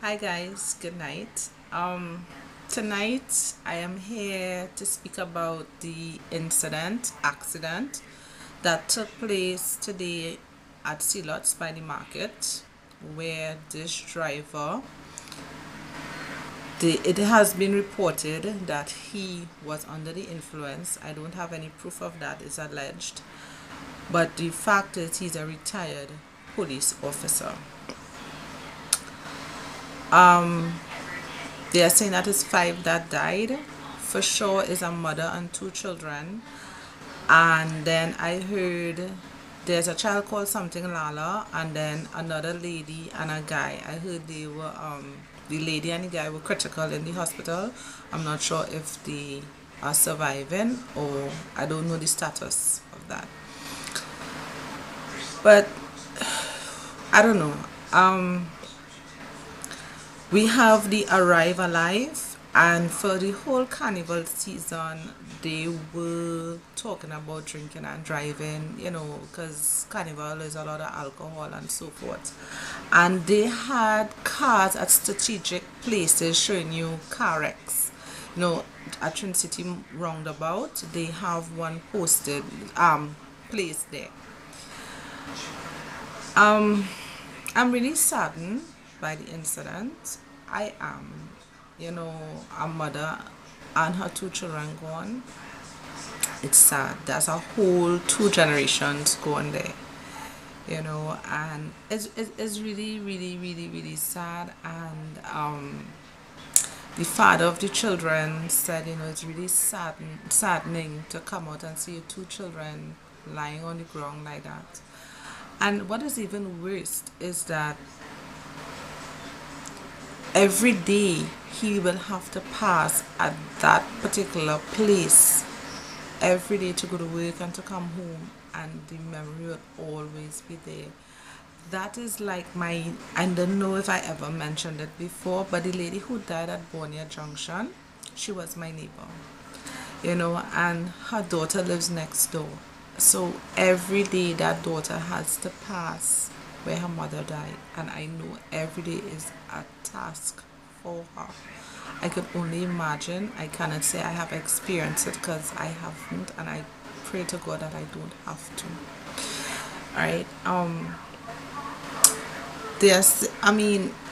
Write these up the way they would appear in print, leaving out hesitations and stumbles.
Hi guys, good night. Tonight I am here to speak about the accident that took place today at Silots by the market, where this driver, it has been reported that he was under the influence. I don't have any proof of that, it's alleged, but the fact is he's a retired police officer. They are saying that it's five that died. For sure is a mother and two children. And then I heard there's a child called something Lala, and then another lady and a guy. I heard they were the lady and the guy were critical in the hospital. I'm not sure if they are surviving, or I don't know the status of that. But I don't know. We have the Arrive Alive, and for the whole carnival season, they were talking about drinking and driving, because carnival is a lot of alcohol and so forth. And they had cars at strategic places showing you car wrecks. At Trin City Roundabout, they have one posted, place there. I'm really saddened by the incident. I am, a mother and her two children gone. It's sad. There's a whole two generations gone there, and it's really, really, really, really sad. And the father of the children said, it's really saddening to come out and see your two children lying on the ground like that. And what is even worse is that every day he will have to pass at that particular place every day to go to work and to come home, and the memory will always be there. That is like I don't know if I ever mentioned it before, but the lady who died at Borneo Junction, she was my neighbor, and her daughter lives next door. So every day that daughter has to pass where her mother died, and I know every day is a task for her. I could only imagine. I cannot say I have experienced it because I haven't, and I pray to God that I don't have to. All right.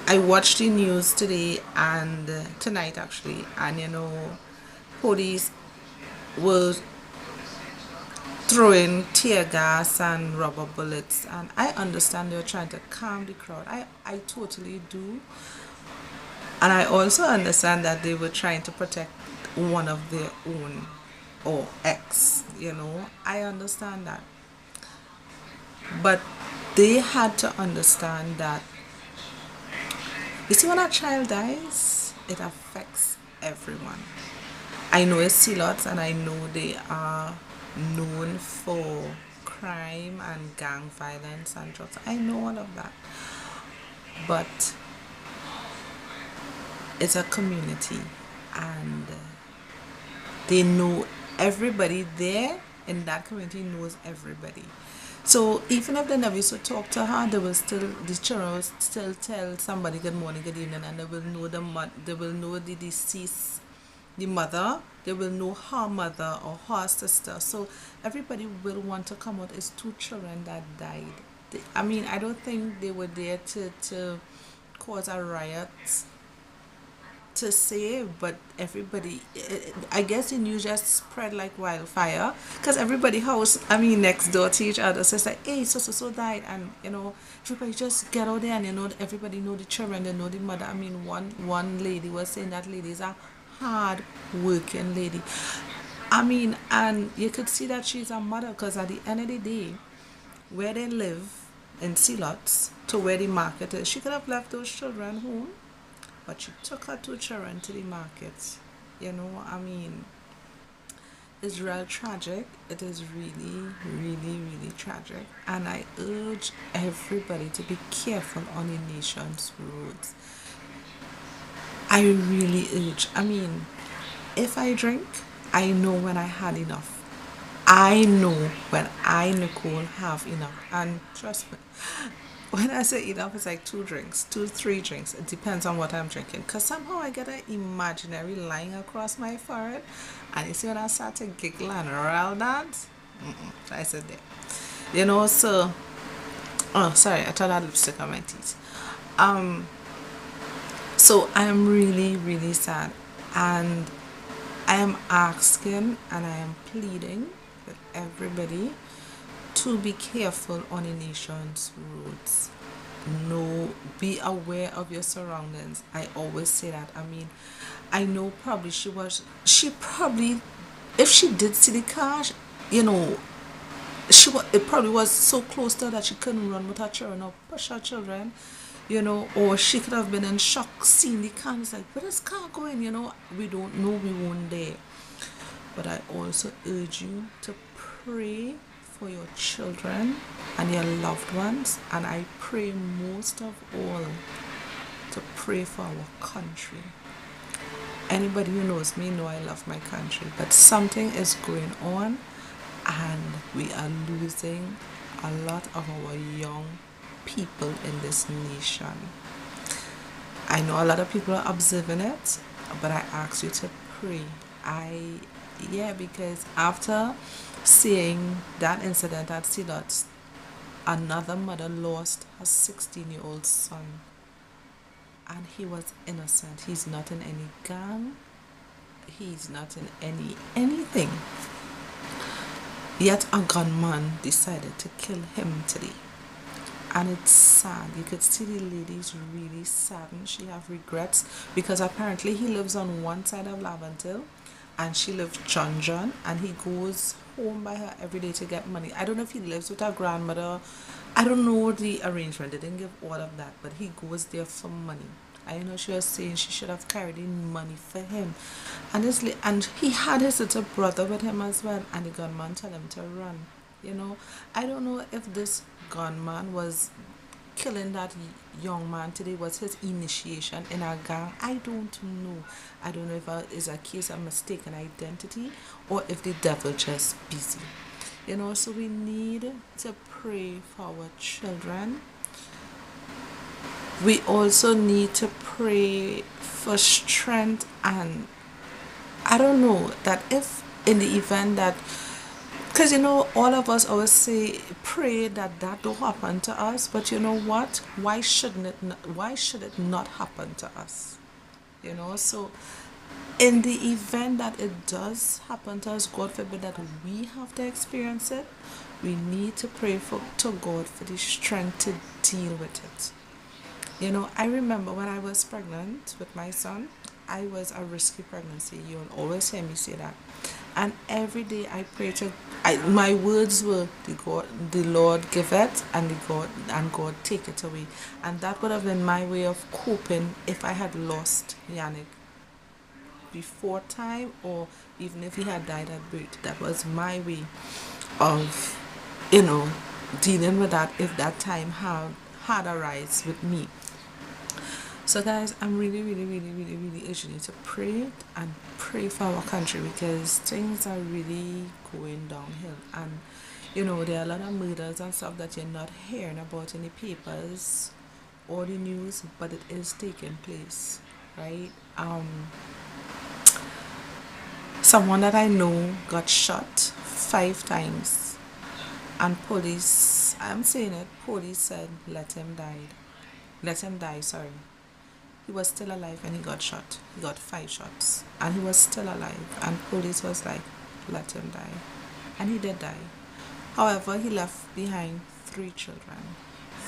I watched the news today and tonight actually, and police were throwing tear gas and rubber bullets, and I understand they're trying to calm the crowd. I totally do. And I also understand that they were trying to protect one of their own, or ex, I understand that. But they had to understand that, you see, when a child dies, it affects everyone. I know it's Silots, and I know they are known for crime and gang violence and drugs. I know all of that. But it's a community, and they know everybody there in that community knows everybody. So even if they never used to talk to her, the children will still tell somebody good morning, good evening, and they will know they will know the deceased, the mother, they will know her mother or her sister. So everybody will want to come out. It's two children that died. I don't think they were there to cause a riot to say, but everybody, I guess the news just spread like wildfire, because everybody house, next door to each other says like, hey, so died, and everybody just get out there, and everybody know the children, they know the mother. One lady was saying that lady is a hard working lady. And you could see that she's a mother, because at the end of the day, where they live in Silots to where the market is, she could have left those children home, but she took her two children to the market. You know, I mean, it's real tragic. It is really, really, really tragic. And I urge everybody to be careful on the nation's roads. I really urge. If I drink, I know when I had enough. I know when I, Nicole, have enough. And trust me, When I say enough, it's like 2 drinks, 2, 3 drinks. It depends on what I'm drinking. Because somehow I get an imaginary line across my forehead. And you see when I start to giggle and roll that, I said there. So, oh, sorry, I thought I had lipstick on my teeth. Um, so I am really, really sad. And I am asking and I am pleading with everybody to be careful on a nation's roads. No, be aware of your surroundings. I always say that. I mean, I know probably she probably, if she did see the car, you know, it probably was so close to her that she couldn't run with her children or push her children, or she could have been in shock seeing the car. It's like, where is car going? We don't know, we won't there. But I also urge you to pray for your children and your loved ones, and I pray most of all to pray for our country. Anybody who knows me know I love my country, but something is going on and we are losing a lot of our young people in this nation. I know a lot of people are observing it, but I ask you to pray. Because after seeing that incident at Sidot, another mother lost her 16-year-old son, and he was innocent. He's not in any gang, he's not in anything. Yet a gunman decided to kill him today. And it's sad. You could see the lady's really saddened. She have regrets because apparently he lives on one side of Laventille and she lives John, and he goes home by her every day to get money. I don't know if he lives with her grandmother. I don't know the arrangement. They didn't give all of that, but he goes there for money. I know she was saying she should have carried in money for him. And he had his little brother with him as well, and the gunman told him to run. I don't know if this gunman was killing that young man today was his initiation in a gang. I don't know. I don't know if it's a case of mistaken identity or if the devil just busy. So we need to pray for our children. We also need to pray for strength, and I don't know that if in the event that, because all of us always say pray that don't happen to us, but you know what, why should it not happen to us? So in the event that it does happen to us, God forbid that we have to experience it, we need to pray to God for the strength to deal with it. I remember when I was pregnant with my son, I was a risky pregnancy. You'll always hear me say that. And every day I pray my words were, the Lord give it, and God take it away. And that would have been my way of coping if I had lost Yannick before time, or even if he had died at birth. That was my way of, dealing with that if that time had arisen with me. So guys, I'm really, really, really, really, really urging you to pray and pray for our country, because things are really going downhill. And there are a lot of murders and stuff that you're not hearing about in the papers or the news, but it is taking place, right? Someone that I know got shot 5 times, and police, I'm saying it, police said let him die, sorry. He was still alive when he got shot. He got 5 shots and he was still alive, and police was like, let him die. And he did die. However, he left behind 3 children,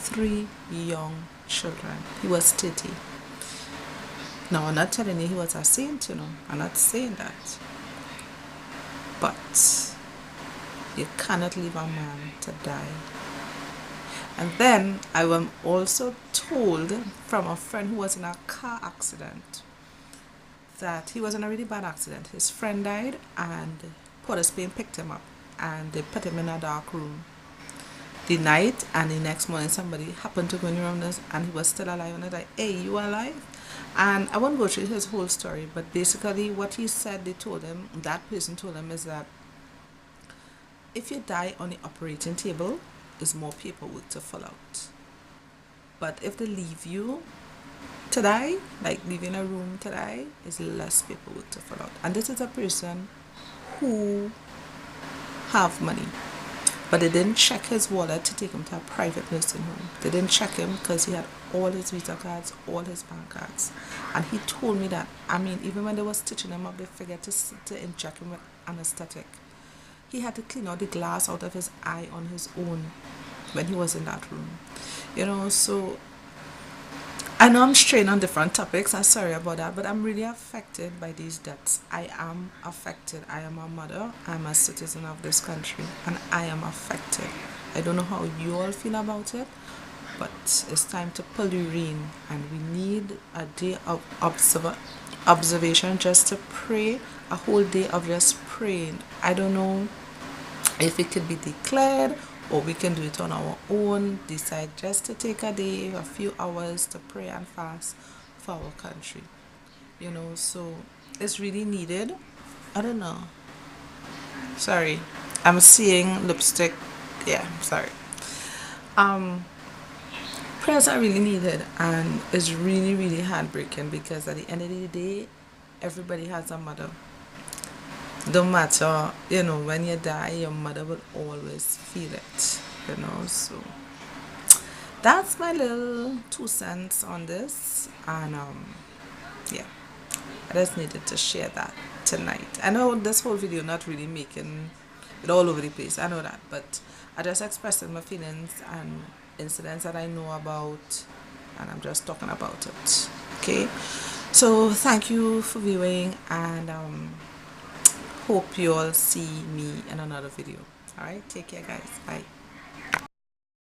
3 young children. He was 30. Now, I'm not telling you he was a saint, I'm not saying that, but you cannot leave a man to die. And then I was also told from a friend who was in a car accident that he was in a really bad accident. His friend died, and Port of Spain picked him up and they put him in a dark room the night, and the next morning somebody happened to go in the room and he was still alive, and they're like, hey, you alive? And I won't go through his whole story, but basically what he said, that person told him, is that if you die on the operating table, is more paperwork to fill out. But if they leave you to die, like leaving a room to die, is less paperwork to fill out. And this is a person who have money, but they didn't check his wallet to take him to a private nursing home. They didn't check him because he had all his Visa cards, all his bank cards. And he told me that, I mean, even when they were stitching him up, they forget to inject him with anesthetic. He had to clean out the glass out of his eye on his own when he was in that room. So I know I'm straying on different topics. I'm sorry about that, but I'm really affected by these deaths. I am affected. I am a mother. I'm a citizen of this country, and I am affected. I don't know how you all feel about it, but it's time to pull the rein, and we need a day of observation just to pray, a whole day of just praying. I don't know if it could be declared, or we can do it on our own, decide just to take a day, a few hours to pray and fast for our country. So it's really needed. I don't know. Sorry. I'm seeing lipstick. Yeah, sorry. Prayers are really needed, and it's really, really heartbreaking because at the end of the day, everybody has a mother. Don't matter, when you die, your mother will always feel it, so that's my little 2 cents on this. And yeah, I just needed to share that tonight. I know this whole video not really making it all over the place, I know that, but I just expressing my feelings and incidents that I know about, and I'm just talking about it. Okay, so thank you for viewing, and hope you all see me in another video. All right, take care guys, bye.